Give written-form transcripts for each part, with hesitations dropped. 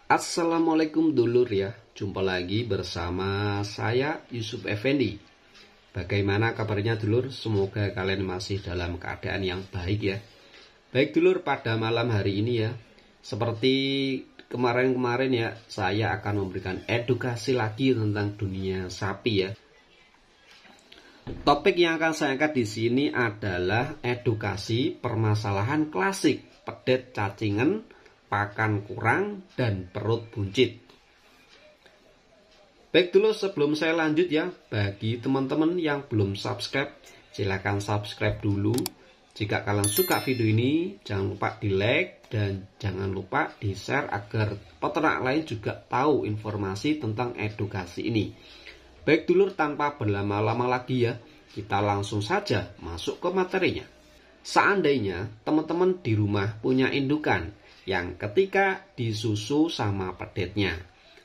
Assalamualaikum dulur ya, jumpa lagi bersama saya Yusuf Effendi. Bagaimana kabarnya dulur? Semoga kalian masih dalam keadaan yang baik ya. Baik dulur, pada malam hari ini ya, seperti kemarin-kemarin ya, saya akan memberikan edukasi lagi tentang dunia sapi ya. Topik yang akan saya angkat di sini adalah edukasi permasalahan klasik pedet cacingan, pakan kurang, dan perut buncit. Baik dulu, sebelum saya lanjut ya, bagi teman-teman yang belum subscribe, silahkan subscribe dulu. Jika kalian suka video ini, jangan lupa di like dan jangan lupa di share agar peternak lain juga tahu informasi tentang edukasi ini. Baik dulur, tanpa berlama-lama lagi ya, kita langsung saja masuk ke materinya. Seandainya teman-teman di rumah punya indukan yang ketika disusu sama pedetnya,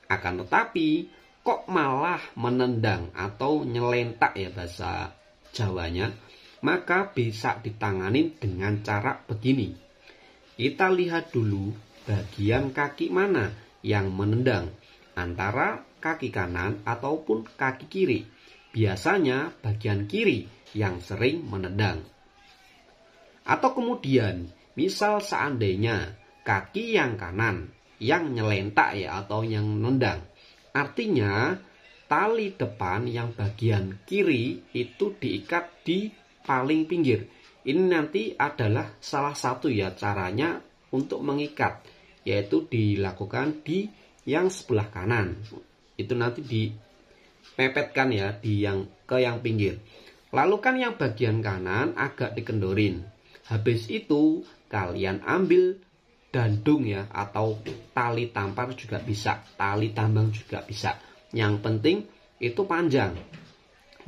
akan tetapi kok malah menendang atau nyelentak ya bahasa Jawanya, maka bisa ditangani dengan cara begini. Kita lihat dulu bagian kaki mana yang menendang, antara kaki kanan ataupun kaki kiri. Biasanya bagian kiri yang sering menendang. Atau kemudian misal seandainya kaki yang kanan yang nyelentak ya atau yang nendang, artinya tali depan yang bagian kiri itu diikat di paling pinggir. Ini nanti adalah salah satu ya caranya untuk mengikat, yaitu dilakukan di yang sebelah kanan. Itu nanti dipepetkan ya di yang pinggir. Lalu kan yang bagian kanan agak dikendorin. Habis itu kalian ambil dandung ya, atau tali tampar juga bisa, tali tambang juga bisa. Yang penting itu panjang.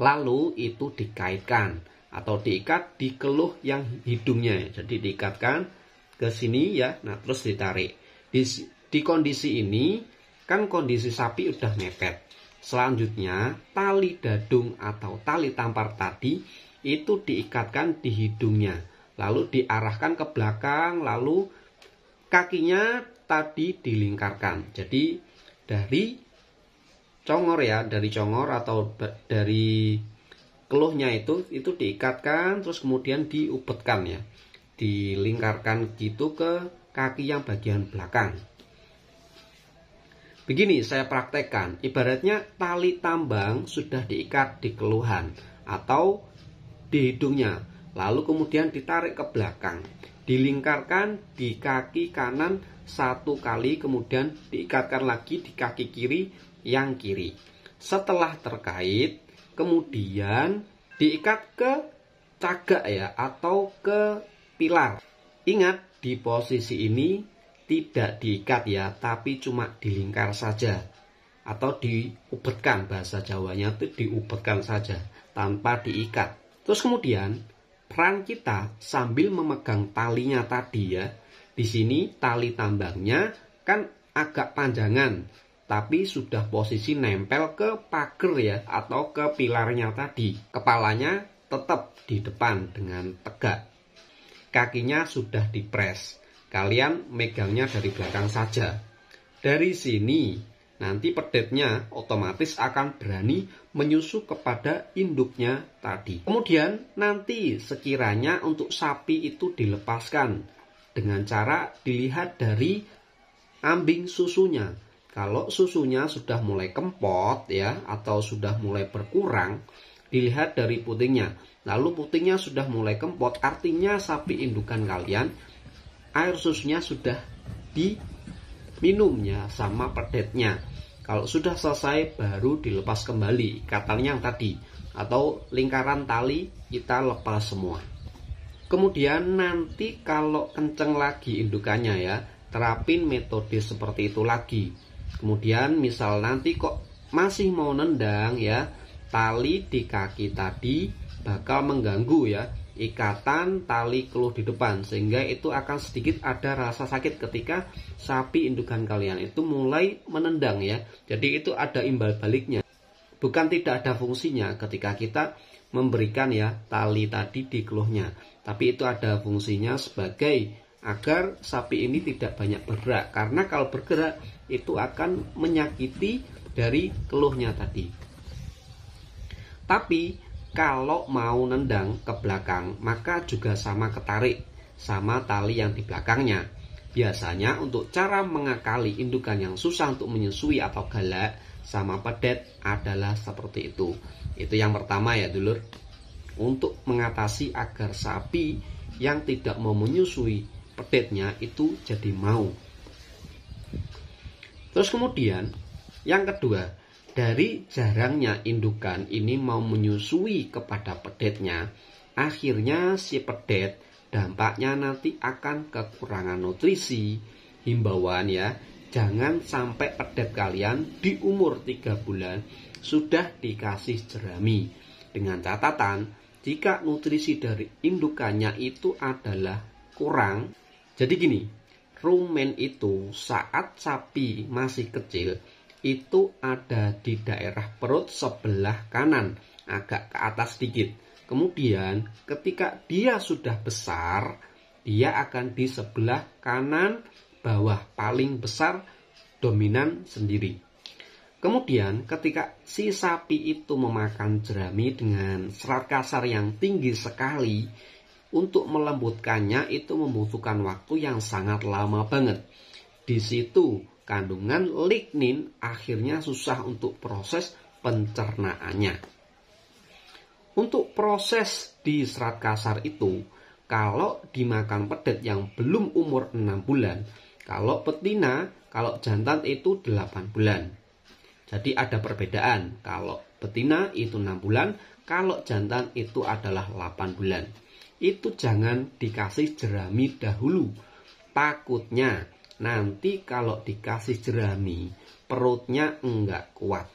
Lalu itu dikaitkan atau diikat di keluh yang hidungnya. Jadi diikatkan ke sini ya. Nah, terus ditarik. Di kondisi ini kan kondisi sapi udah mepet. Selanjutnya tali dadung atau tali tampar tadi itu diikatkan di hidungnya. Lalu diarahkan ke belakang, lalu kakinya tadi dilingkarkan. Jadi dari congor ya, dari congor atau dari keluhnya itu diikatkan, terus kemudian diubetkan ya, dilingkarkan gitu ke kaki yang bagian belakang. Begini saya praktekkan, ibaratnya tali tambang sudah diikat di keluhan atau di hidungnya, lalu kemudian ditarik ke belakang, dilingkarkan di kaki kanan satu kali, kemudian diikatkan lagi di kaki kiri yang kiri. Setelah terkait, kemudian diikat ke cagak ya atau ke pilar. Ingat, di posisi ini tidak diikat ya, tapi cuma dilingkar saja atau diubetkan, bahasa Jawanya itu diubetkan saja tanpa diikat. Terus kemudian peran kita sambil memegang talinya tadi ya. Di sini tali tambangnya kan agak panjangan, tapi sudah posisi nempel ke pager ya atau ke pilarnya tadi. Kepalanya tetap di depan dengan tegak. Kakinya sudah dipres. Kalian megangnya dari belakang saja. Dari sini nanti pedetnya otomatis akan berani menyusu kepada induknya tadi. Kemudian nanti sekiranya untuk sapi itu dilepaskan dengan cara dilihat dari ambing susunya. Kalau susunya sudah mulai kempot ya atau sudah mulai berkurang, dilihat dari putingnya. Lalu putingnya sudah mulai kempot, artinya sapi indukan kalian air susunya sudah diminumnya sama pedetnya. Kalau sudah selesai baru dilepas kembali ikatannya yang tadi atau lingkaran tali kita lepas semua. Kemudian nanti kalau kenceng lagi indukannya ya, terapin metode seperti itu lagi. Kemudian misal nanti kok masih mau nendang ya, tali di kaki tadi bakal mengganggu ya ikatan tali keluh di depan, sehingga itu akan sedikit ada rasa sakit ketika sapi indukan kalian itu mulai menendang ya. Jadi itu ada imbal baliknya, bukan tidak ada fungsinya ketika kita memberikan ya tali tadi di keluhnya, tapi itu ada fungsinya sebagai agar sapi ini tidak banyak bergerak, karena kalau bergerak itu akan menyakiti dari keluhnya tadi. Tapi kalau mau nendang ke belakang, maka juga sama ketarik sama tali yang di belakangnya. Biasanya untuk cara mengakali indukan yang susah untuk menyusui atau galak sama pedet adalah seperti itu. Itu yang pertama ya dulur. Untuk mengatasi agar sapi yang tidak mau menyusui pedetnya itu jadi mau. Terus kemudian yang kedua, dari jarangnya indukan ini mau menyusui kepada pedetnya, akhirnya si pedet dampaknya nanti akan kekurangan nutrisi. Himbauan ya, jangan sampai pedet kalian di umur 3 bulan sudah dikasih jerami. Dengan catatan, jika nutrisi dari indukannya itu adalah kurang. Jadi gini, rumen itu saat sapi masih kecil itu ada di daerah perut sebelah kanan, agak ke atas sedikit. Kemudian ketika dia sudah besar, dia akan di sebelah kanan bawah paling besar dominan sendiri. Kemudian ketika si sapi itu memakan jerami dengan serat kasar yang tinggi sekali, untuk melembutkannya itu membutuhkan waktu yang sangat lama banget. Di situ kandungan lignin akhirnya susah untuk proses pencernaannya. Untuk proses di serat kasar itu, kalau dimakan pedet yang belum umur 6 bulan, kalau betina, kalau jantan itu 8 bulan. Jadi ada perbedaan, kalau betina itu 6 bulan, kalau jantan itu adalah 8 bulan. Itu jangan dikasih jerami dahulu. Takutnya nanti kalau dikasih jerami, perutnya enggak kuat.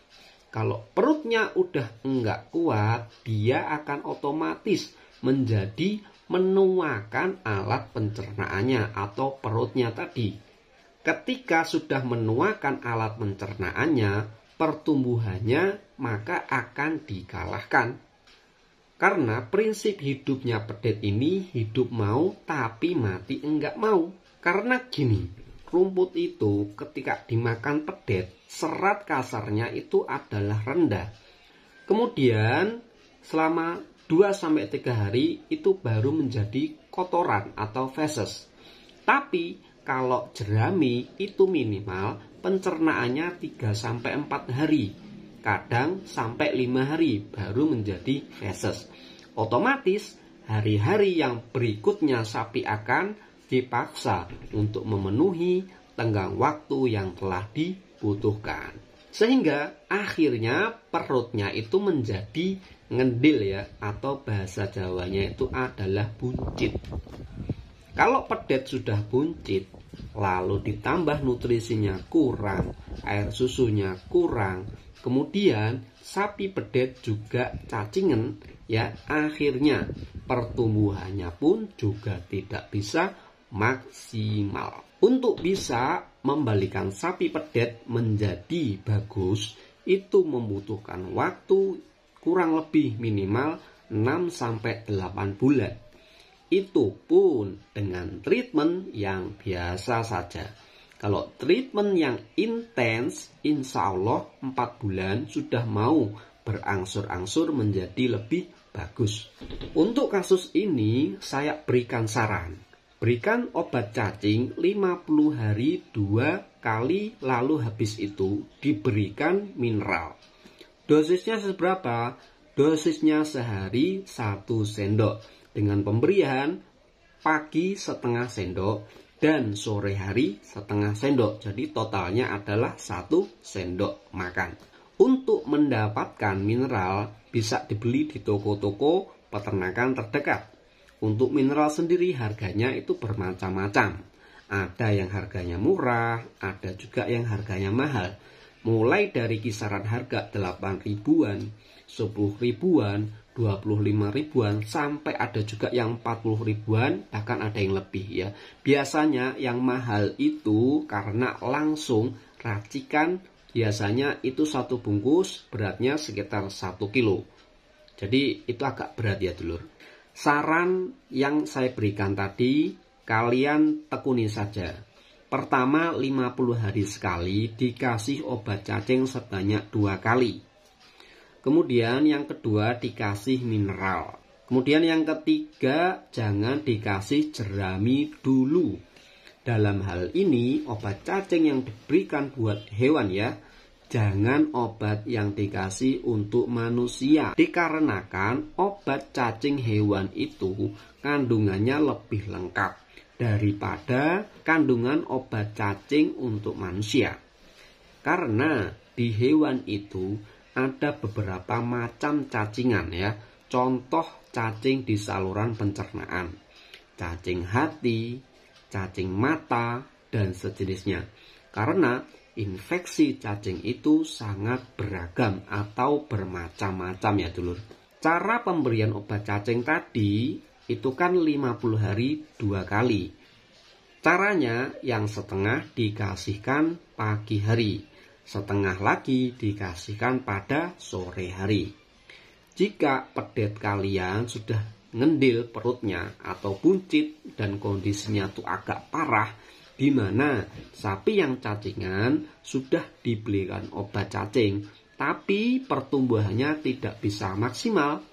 Kalau perutnya udah enggak kuat, dia akan otomatis menjadi menuakan alat pencernaannya atau perutnya tadi. Ketika sudah menuakan alat pencernaannya, pertumbuhannya maka akan dikalahkan. Karena prinsip hidupnya pedet ini hidup mau tapi mati enggak mau. Karena gini, rumput itu ketika dimakan pedet, serat kasarnya itu adalah rendah. Kemudian selama 2-3 hari itu baru menjadi kotoran atau feses. Tapi kalau jerami itu minimal pencernaannya 3-4 hari. Kadang sampai 5 hari baru menjadi feses. Otomatis hari-hari yang berikutnya sapi akan dipaksa untuk memenuhi tenggang waktu yang telah dibutuhkan. Sehingga akhirnya perutnya itu menjadi ngendil ya, atau bahasa Jawanya itu adalah buncit. Kalau pedet sudah buncit, lalu ditambah nutrisinya kurang, air susunya kurang, kemudian sapi pedet juga cacingan ya, akhirnya pertumbuhannya pun juga tidak bisa maksimal. Untuk bisa membalikan sapi pedet menjadi bagus, itu membutuhkan waktu kurang lebih minimal 6-8 bulan. Itu pun dengan treatment yang biasa saja. Kalau treatment yang intens, insya Allah 4 bulan sudah mau berangsur-angsur menjadi lebih bagus. Untuk kasus ini saya berikan saran. Berikan obat cacing 50 hari 2 kali, lalu habis itu diberikan mineral. Dosisnya seberapa? Dosisnya sehari 1 sendok. Dengan pemberian pagi setengah sendok dan sore hari setengah sendok. Jadi totalnya adalah 1 sendok makan. Untuk mendapatkan mineral bisa dibeli di toko-toko peternakan terdekat. Untuk mineral sendiri harganya itu bermacam-macam. Ada yang harganya murah, ada juga yang harganya mahal. Mulai dari kisaran harga 8 ribuan, 10 ribuan, 25 ribuan, sampai ada juga yang 40 ribuan, bahkan ada yang lebih ya. Biasanya yang mahal itu karena langsung racikan, biasanya itu 1 bungkus beratnya sekitar 1 kilo. Jadi itu agak berat ya dulur. Saran yang saya berikan tadi, kalian tekuni saja. Pertama 50 hari sekali dikasih obat cacing sebanyak 2 kali. Kemudian yang kedua dikasih mineral. Kemudian yang ketiga jangan dikasih jerami dulu. Dalam hal ini obat cacing yang diberikan buat hewan ya, jangan obat yang dikasih untuk manusia. Dikarenakan obat cacing hewan itu kandungannya lebih lengkap daripada kandungan obat cacing untuk manusia. Karena di hewan itu ada beberapa macam cacingan ya. Contoh cacing di saluran pencernaan, cacing hati, cacing mata, dan sejenisnya. Karena infeksi cacing itu sangat beragam atau bermacam-macam ya dulur. Cara pemberian obat cacing tadi itu kan 50 hari 2 kali. Caranya yang setengah dikasihkan pagi hari, setengah lagi dikasihkan pada sore hari. Jika pedet kalian sudah ngendil perutnya atau buncit dan kondisinya tuh agak parah, di mana sapi yang cacingan sudah diberikan obat cacing tapi pertumbuhannya tidak bisa maksimal,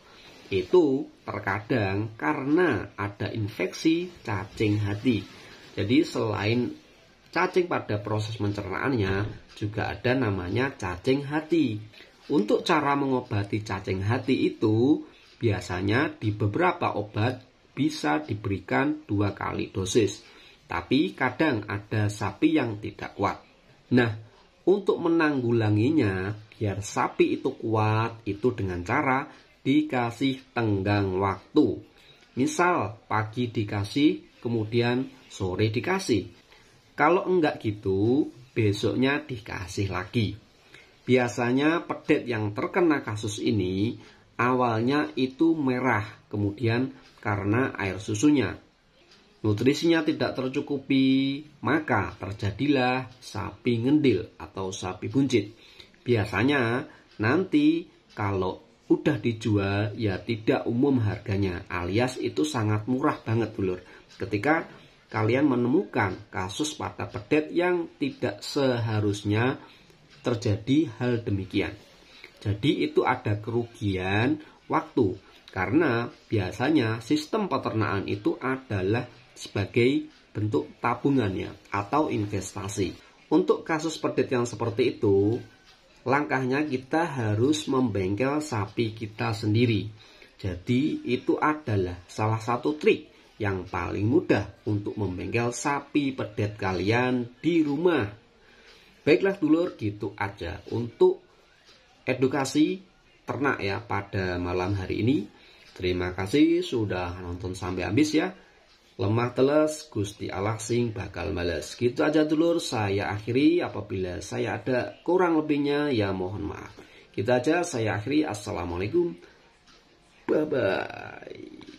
itu terkadang karena ada infeksi cacing hati. Jadi selain cacing pada proses pencernaannya juga ada namanya cacing hati. Untuk cara mengobati cacing hati itu biasanya di beberapa obat bisa diberikan 2 kali dosis. Tapi kadang ada sapi yang tidak kuat. Nah, untuk menanggulanginya biar sapi itu kuat itu dengan cara dikasih tenggang waktu. Misal pagi dikasih, kemudian sore dikasih. Kalau enggak gitu, besoknya dikasih lagi. Biasanya pedet yang terkena kasus ini awalnya itu merah, kemudian karena air susunya. Nutrisinya tidak tercukupi, maka terjadilah sapi ngendil atau sapi buncit. Biasanya nanti kalau udah dijual ya tidak umum harganya, alias itu sangat murah banget dulur. Ketika kalian menemukan kasus pada pedet yang tidak seharusnya terjadi hal demikian. Jadi itu ada kerugian waktu, karena biasanya sistem peternakan itu adalah sebagai bentuk tabungannya atau investasi. Untuk kasus pedet yang seperti itu, langkahnya kita harus membengkel sapi kita sendiri. Jadi itu adalah salah satu trik yang paling mudah untuk membengkel sapi pedet kalian di rumah. Baiklah dulur, gitu aja untuk edukasi ternak ya pada malam hari ini. Terima kasih sudah nonton sampai habis ya. Lemah teles Gusti Allah sing bakal males. Gitu aja dulur, saya akhiri. Apabila saya ada kurang lebihnya ya mohon maaf. Gitu aja saya akhiri. Assalamualaikum. Bye bye.